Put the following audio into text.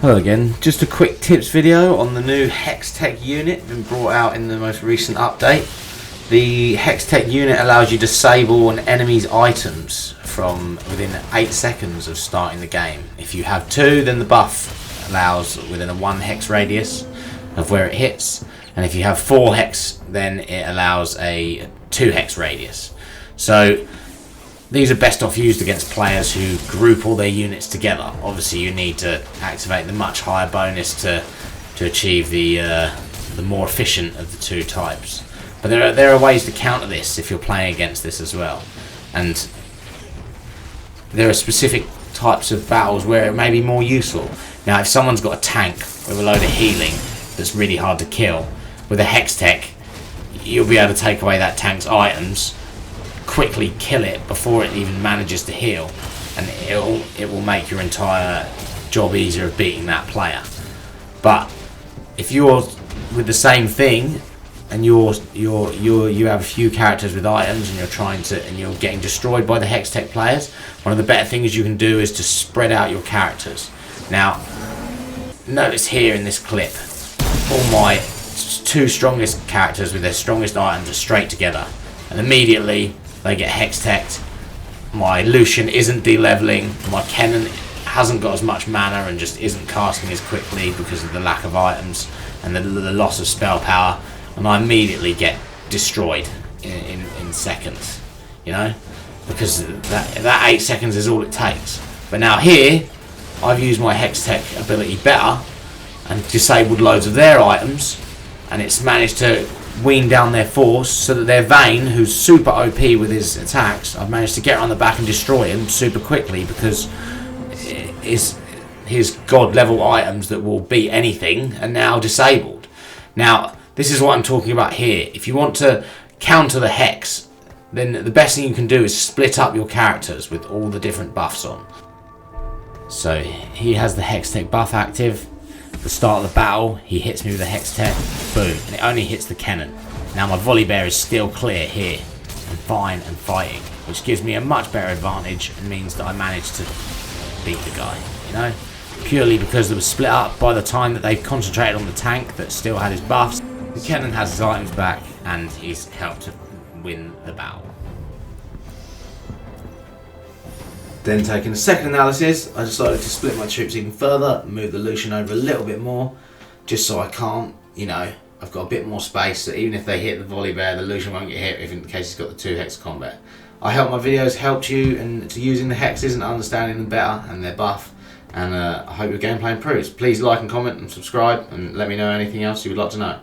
Hello again, just a quick tips video on the new Hextech unit been brought out in the most recent update. The Hextech unit allows you to disable an enemy's items from within 8 seconds of starting the game. If you have 2, then the buff allows within a 1 hex radius of where it hits, and if you have 4 hex, then it allows a 2 hex radius. So these are best off used against players who group all their units together. Obviously you need to activate the much higher bonus to achieve the more efficient of the 2 types. But there are ways to counter this if you're playing against this as well. And there are specific types of battles where it may be more useful. Now if someone's got a tank with a load of healing that's really hard to kill, with a Hextech you'll be able to take away that tank's items, quickly kill it before it even manages to heal, and it will make your entire job easier of beating that player. But if you're with the same thing and you have a few characters with items and you're getting destroyed by the Hextech players, one of the better things you can do is to spread out your characters. Now notice here in this clip, all my 2 strongest characters with their strongest items are straight together, and immediately they get Hextech. My Lucian isn't de-leveling, my Kennen hasn't got as much mana and just isn't casting as quickly because of the lack of items and the loss of spell power, and I immediately get destroyed in seconds, you know, because that 8 seconds is all it takes. But now here I've used my Hextech ability better and disabled loads of their items, and it's managed to wean down their force so that their Vayne, who's super OP with his attacks, I've managed to get on the back and destroy him super quickly because his god level items that will beat anything are now disabled. Now this is what I'm talking about here. If you want to counter the Hex, then the best thing you can do is split up your characters with all the different buffs on. So he has the Hextech buff active. At the start of the battle, he hits me with a Hextech, boom, and it only hits the Kennen. Now my volley bear is still clear here, and fine and fighting, which gives me a much better advantage and means that I managed to beat the guy, you know, purely because they were split up. By the time that they concentrated on the tank that still had his buffs, the Kennen has his items back and he's helped to win the battle. Then taking a second analysis, I decided to split my troops even further, move the Lucian over a little bit more, just so I can't, you know, I've got a bit more space, so even if they hit the volley bear, the Lucian won't get hit if in case he's got the 2 hex combat. I hope my videos helped you to using the hexes and understanding them better and their buff, and I hope your gameplay improves. Please like and comment and subscribe and let me know anything else you would like to know.